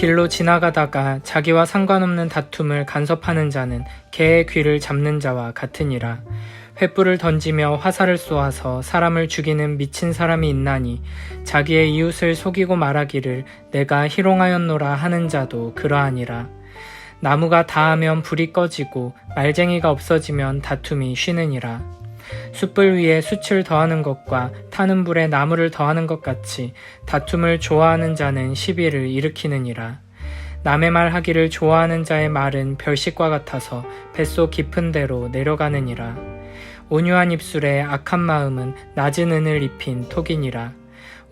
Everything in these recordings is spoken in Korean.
길로 지나가다가 자기와 상관없는 다툼을 간섭하는 자는 개의 귀를 잡는 자와 같으니라. 횃불을 던지며 화살을 쏘아서 사람을 죽이는 미친 사람이 있나니 자기의 이웃을 속이고 말하기를 내가 희롱하였노라 하는 자도 그러하니라. 나무가 다하면 불이 꺼지고 말쟁이가 없어지면 다툼이 쉬느니라. 숯불 위에 숯을 더하는 것과 타는 불에 나무를 더하는 것 같이 다툼을 좋아하는 자는 시비를 일으키느니라. 남의 말 하기를 좋아하는 자의 말은 별식과 같아서 뱃속 깊은 데로 내려가느니라. 온유한 입술에 악한 마음은 낮은 은을 입힌 톡이니라.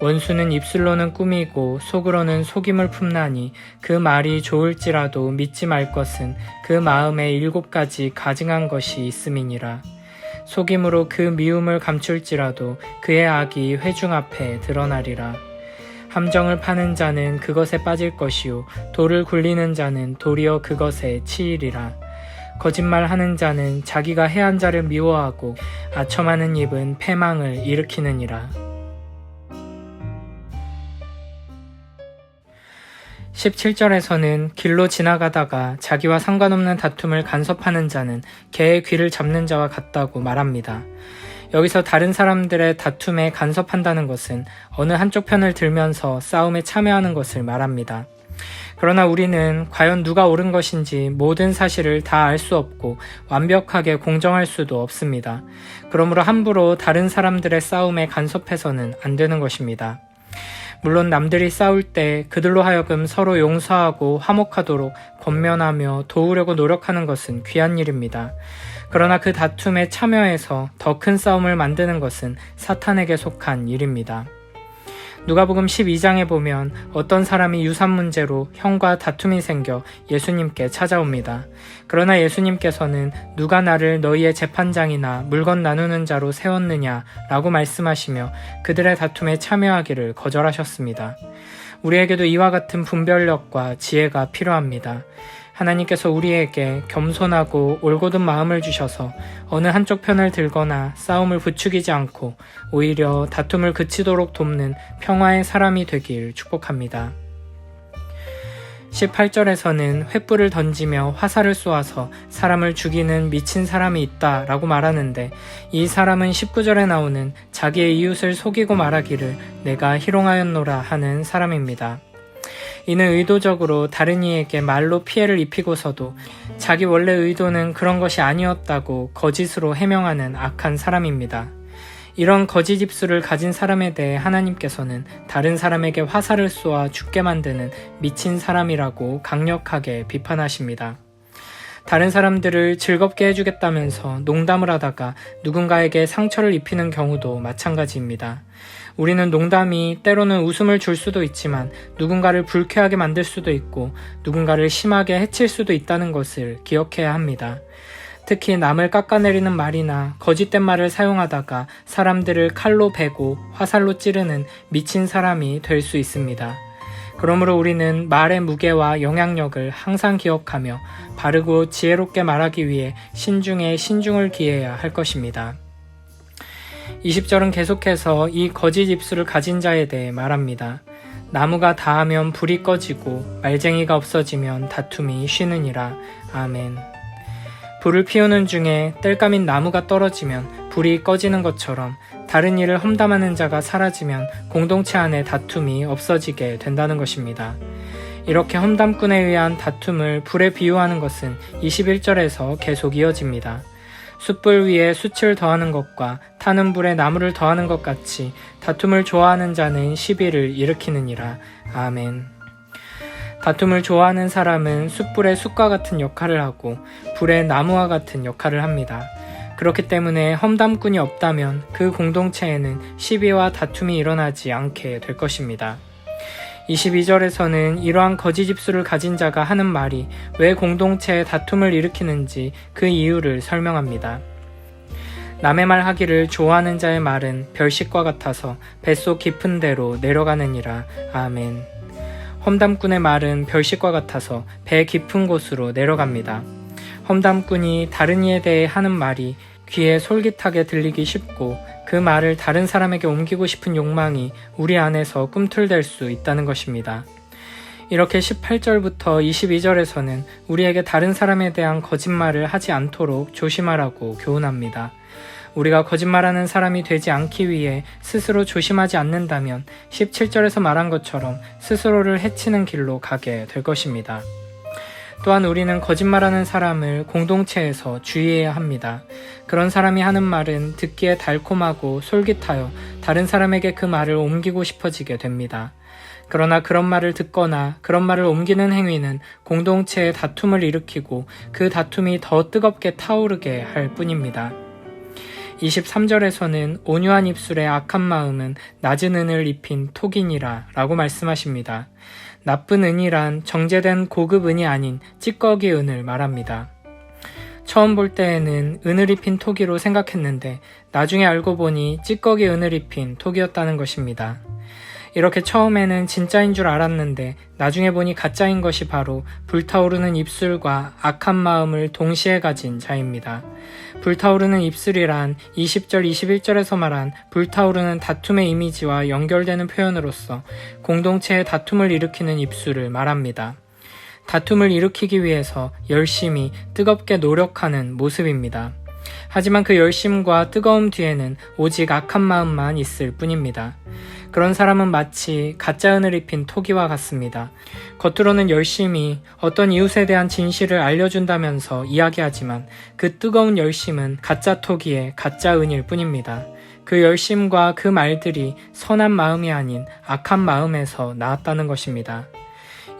원수는 입술로는 꾸미고 속으로는 속임을 품나니 그 말이 좋을지라도 믿지 말 것은 그 마음에 7가지 가증한 것이 있음이니라. 속임으로 그 미움을 감출지라도 그의 악이 회중 앞에 드러나리라. 함정을 파는 자는 그것에 빠질 것이요 돌을 굴리는 자는 도리어 그것에 치이리라. 거짓말하는 자는 자기가 해한 자를 미워하고 아첨하는 입은 패망을 일으키느니라. 17절에서는 길로 지나가다가 자기와 상관없는 다툼을 간섭하는 자는 개의 귀를 잡는 자와 같다고 말합니다. 여기서 다른 사람들의 다툼에 간섭한다는 것은 어느 한쪽 편을 들면서 싸움에 참여하는 것을 말합니다. 그러나 우리는 과연 누가 옳은 것인지 모든 사실을 다 알 수 없고 완벽하게 공정할 수도 없습니다. 그러므로 함부로 다른 사람들의 싸움에 간섭해서는 안 되는 것입니다. 물론 남들이 싸울 때 그들로 하여금 서로 용서하고 화목하도록 권면하며 도우려고 노력하는 것은 귀한 일입니다. 그러나 그 다툼에 참여해서 더 큰 싸움을 만드는 것은 사탄에게 속한 일입니다. 누가복음 12장에 보면 어떤 사람이 유산 문제로 형과 다툼이 생겨 예수님께 찾아옵니다. 그러나 예수님께서는 누가 나를 너희의 재판장이나 물건 나누는 자로 세웠느냐 라고 말씀하시며 그들의 다툼에 참여하기를 거절하셨습니다. 우리에게도 이와 같은 분별력과 지혜가 필요합니다. 하나님께서 우리에게 겸손하고 올곧은 마음을 주셔서 어느 한쪽 편을 들거나 싸움을 부추기지 않고 오히려 다툼을 그치도록 돕는 평화의 사람이 되길 축복합니다. 18절에서는 횃불을 던지며 화살을 쏘아서 사람을 죽이는 미친 사람이 있다 라고 말하는데 이 사람은 19절에 나오는 자기의 이웃을 속이고 말하기를 내가 희롱하였노라 하는 사람입니다. 이는 의도적으로 다른 이에게 말로 피해를 입히고서도 자기 원래 의도는 그런 것이 아니었다고 거짓으로 해명하는 악한 사람입니다. 이런 거짓 입술을 가진 사람에 대해 하나님께서는 다른 사람에게 화살을 쏘아 죽게 만드는 미친 사람이라고 강력하게 비판하십니다. 다른 사람들을 즐겁게 해주겠다면서 농담을 하다가 누군가에게 상처를 입히는 경우도 마찬가지입니다. 우리는 농담이 때로는 웃음을 줄 수도 있지만 누군가를 불쾌하게 만들 수도 있고 누군가를 심하게 해칠 수도 있다는 것을 기억해야 합니다. 특히 남을 깎아내리는 말이나 거짓된 말을 사용하다가 사람들을 칼로 베고 화살로 찌르는 미친 사람이 될 수 있습니다. 그러므로 우리는 말의 무게와 영향력을 항상 기억하며 바르고 지혜롭게 말하기 위해 신중에 신중을 기해야 할 것입니다. 20절은 계속해서 이 거짓 입술을 가진 자에 대해 말합니다. 나무가 다하면 불이 꺼지고 말쟁이가 없어지면 다툼이 쉬느니라. 아멘. 불을 피우는 중에 땔감인 나무가 떨어지면 불이 꺼지는 것처럼 다른 일을 험담하는 자가 사라지면 공동체 안에 다툼이 없어지게 된다는 것입니다. 이렇게 험담꾼에 의한 다툼을 불에 비유하는 것은 21절에서 계속 이어집니다. 숯불 위에 숯을 더하는 것과 타는 불에 나무를 더하는 것 같이 다툼을 좋아하는 자는 시비를 일으키느니라. 아멘. 다툼을 좋아하는 사람은 숯불에 숯과 같은 역할을 하고 불에 나무와 같은 역할을 합니다. 그렇기 때문에 험담꾼이 없다면 그 공동체에는 시비와 다툼이 일어나지 않게 될 것입니다. 22절에서는 이러한 거짓 입술을 가진 자가 하는 말이 왜 공동체에 다툼을 일으키는지 그 이유를 설명합니다. 남의 말 하기를 좋아하는 자의 말은 별식과 같아서 뱃속 깊은 데로 내려가느니라. 아멘. 험담꾼의 말은 별식과 같아서 배 깊은 곳으로 내려갑니다. 험담꾼이 다른 이에 대해 하는 말이 귀에 솔깃하게 들리기 쉽고 그 말을 다른 사람에게 옮기고 싶은 욕망이 우리 안에서 꿈틀댈 수 있다는 것입니다. 이렇게 18절부터 22절에서는 우리에게 다른 사람에 대한 거짓말을 하지 않도록 조심하라고 교훈합니다. 우리가 거짓말하는 사람이 되지 않기 위해 스스로 조심하지 않는다면 17절에서 말한 것처럼 스스로를 해치는 길로 가게 될 것입니다. 또한 우리는 거짓말하는 사람을 공동체에서 주의해야 합니다. 그런 사람이 하는 말은 듣기에 달콤하고 솔깃하여 다른 사람에게 그 말을 옮기고 싶어지게 됩니다. 그러나 그런 말을 듣거나 그런 말을 옮기는 행위는 공동체의 다툼을 일으키고 그 다툼이 더 뜨겁게 타오르게 할 뿐입니다. 23절에서는 온유한 입술의 악한 마음은 낮은 은을 입힌 톡이니라 라고 말씀하십니다. 나쁜 은이란 정제된 고급 은이 아닌 찌꺼기 은을 말합니다. 처음 볼 때에는 은을 입힌 톡이로 생각했는데 나중에 알고 보니 찌꺼기 은을 입힌 톡이었다는 것입니다. 이렇게 처음에는 진짜인 줄 알았는데 나중에 보니 가짜인 것이 바로 불타오르는 입술과 악한 마음을 동시에 가진 자입니다. 불타오르는 입술이란 20절, 21절에서 말한 불타오르는 다툼의 이미지와 연결되는 표현으로서 공동체의 다툼을 일으키는 입술을 말합니다. 다툼을 일으키기 위해서 열심히 뜨겁게 노력하는 모습입니다. 하지만 그 열심과 뜨거움 뒤에는 오직 악한 마음만 있을 뿐입니다. 그런 사람은 마치 가짜 은을 입힌 토기와 같습니다. 겉으로는 열심히 어떤 이웃에 대한 진실을 알려준다면서 이야기하지만 그 뜨거운 열심은 가짜 토기의 가짜 은일 뿐입니다. 그 열심과 그 말들이 선한 마음이 아닌 악한 마음에서 나왔다는 것입니다.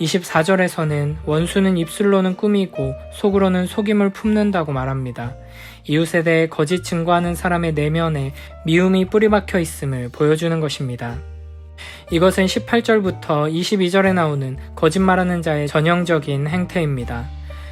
24절에서는 원수는 입술로는 꾸미고 속으로는 속임을 품는다고 말합니다. 이웃에 대해 거짓 증거하는 사람의 내면에 미움이 뿌리박혀 있음을 보여주는 것입니다. 이것은 18절부터 22절에 나오는 거짓말하는 자의 전형적인 행태입니다.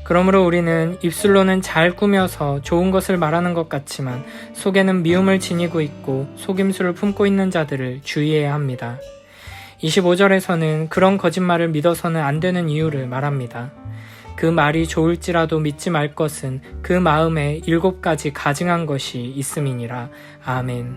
그러므로 우리는 입술로는 잘 꾸며서 좋은 것을 말하는 것 같지만 속에는 미움을 지니고 있고 속임수를 품고 있는 자들을 주의해야 합니다. 25절에서는 그런 거짓말을 믿어서는 안 되는 이유를 말합니다. 그 말이 좋을지라도 믿지 말 것은 그 마음에 7가지 가증한 것이 있음이니라. 아멘.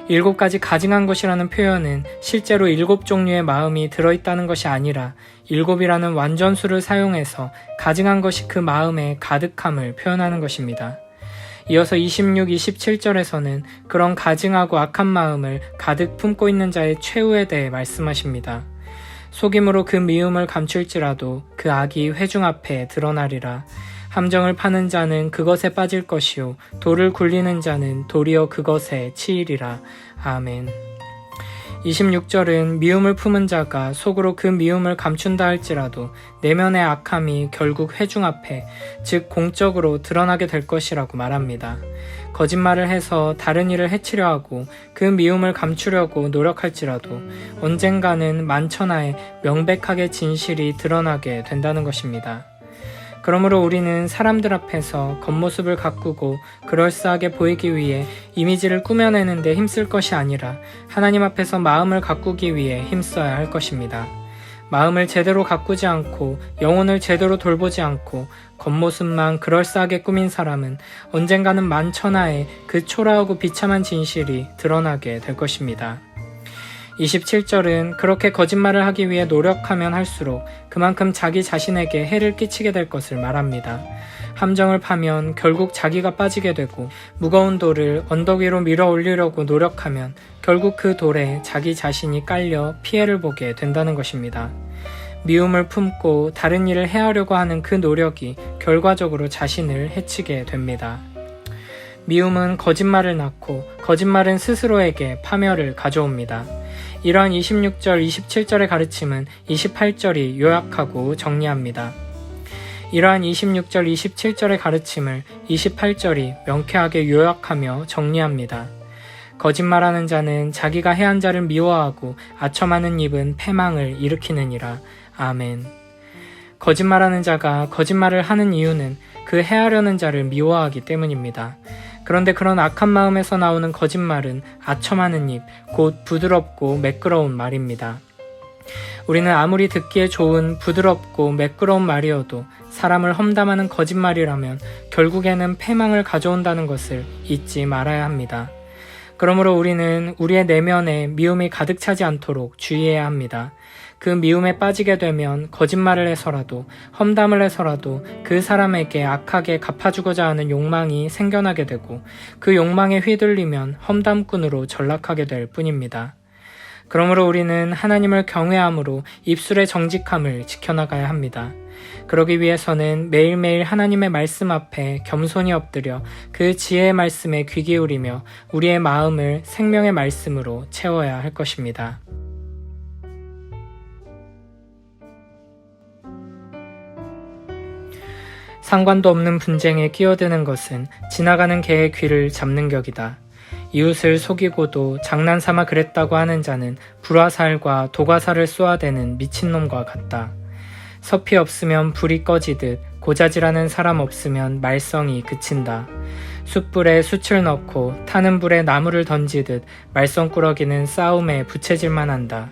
7가지 가증한 것이라는 표현은 실제로 7종류의 마음이 들어있다는 것이 아니라 7이라는 완전수를 사용해서 가증한 것이 그 마음에 가득함을 표현하는 것입니다. 이어서 26, 27절에서는 그런 가증하고 악한 마음을 가득 품고 있는 자의 최후에 대해 말씀하십니다. 속임으로 그 미움을 감출지라도 그 악이 회중 앞에 드러나리라. 함정을 파는 자는 그것에 빠질 것이요 돌을 굴리는 자는 도리어 그것에 치이리라. 아멘. 26절은 미움을 품은 자가 속으로 그 미움을 감춘다 할지라도 내면의 악함이 결국 회중 앞에, 즉 공적으로 드러나게 될 것이라고 말합니다. 거짓말을 해서 다른 이를 해치려 하고 그 미움을 감추려고 노력할지라도 언젠가는 만천하에 명백하게 진실이 드러나게 된다는 것입니다. 그러므로 우리는 사람들 앞에서 겉모습을 가꾸고 그럴싸하게 보이기 위해 이미지를 꾸며내는데 힘쓸 것이 아니라 하나님 앞에서 마음을 가꾸기 위해 힘써야 할 것입니다. 마음을 제대로 가꾸지 않고 영혼을 제대로 돌보지 않고 겉모습만 그럴싸하게 꾸민 사람은 언젠가는 만천하에 그 초라하고 비참한 진실이 드러나게 될 것입니다. 27절은 그렇게 거짓말을 하기 위해 노력하면 할수록 그만큼 자기 자신에게 해를 끼치게 될 것을 말합니다. 함정을 파면 결국 자기가 빠지게 되고 무거운 돌을 언덕 위로 밀어 올리려고 노력하면 결국 그 돌에 자기 자신이 깔려 피해를 보게 된다는 것입니다. 미움을 품고 다른 일을 해하려고 하는 그 노력이 결과적으로 자신을 해치게 됩니다. 미움은 거짓말을 낳고 거짓말은 스스로에게 파멸을 가져옵니다. 이러한 26절, 27절의 가르침은 28절이 요약하고 정리합니다. 이러한 26절, 27절의 가르침을 28절이 명쾌하게 요약하며 정리합니다. 거짓말하는 자는 자기가 해한 자를 미워하고 아첨하는 입은 패망을 일으키느니라. 아멘. 거짓말하는 자가 거짓말을 하는 이유는 그 해하려는 자를 미워하기 때문입니다. 그런데 그런 악한 마음에서 나오는 거짓말은 아첨하는 입, 곧 부드럽고 매끄러운 말입니다. 우리는 아무리 듣기에 좋은 부드럽고 매끄러운 말이어도 사람을 험담하는 거짓말이라면 결국에는 패망을 가져온다는 것을 잊지 말아야 합니다. 그러므로 우리는 우리의 내면에 미움이 가득 차지 않도록 주의해야 합니다. 그 미움에 빠지게 되면 거짓말을 해서라도 험담을 해서라도 그 사람에게 악하게 갚아주고자 하는 욕망이 생겨나게 되고 그 욕망에 휘둘리면 험담꾼으로 전락하게 될 뿐입니다. 그러므로 우리는 하나님을 경외함으로 입술의 정직함을 지켜나가야 합니다. 그러기 위해서는 매일매일 하나님의 말씀 앞에 겸손히 엎드려 그 지혜의 말씀에 귀 기울이며 우리의 마음을 생명의 말씀으로 채워야 할 것입니다. 상관도 없는 분쟁에 끼어드는 것은 지나가는 개의 귀를 잡는 격이다. 이웃을 속이고도 장난삼아 그랬다고 하는 자는 불화살과 도가살을 쏘아대는 미친놈과 같다. 섭이 없으면 불이 꺼지듯 고자질하는 사람 없으면 말썽이 그친다. 숯불에 숯을 넣고 타는 불에 나무를 던지듯 말썽꾸러기는 싸움에 부채질만 한다.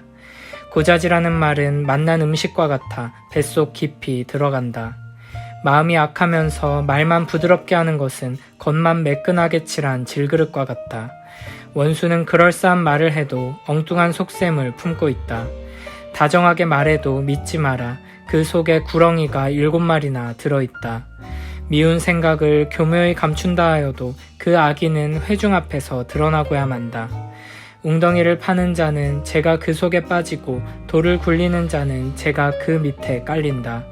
고자질하는 말은 맛난 음식과 같아 뱃속 깊이 들어간다. 마음이 악하면서 말만 부드럽게 하는 것은 겉만 매끈하게 칠한 질그릇과 같다. 원수는 그럴싸한 말을 해도 엉뚱한 속셈을 품고 있다. 다정하게 말해도 믿지 마라. 그 속에 구렁이가 7마리나 들어있다. 미운 생각을 교묘히 감춘다 하여도 그 악의는 회중 앞에서 드러나고야 만다. 웅덩이를 파는 자는 제가 그 속에 빠지고 돌을 굴리는 자는 제가 그 밑에 깔린다.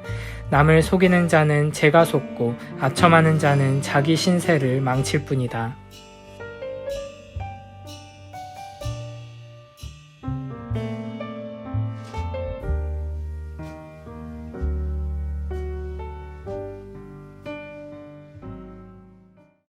남을 속이는 자는 제가 속고 아첨하는 자는 자기 신세를 망칠 뿐이다.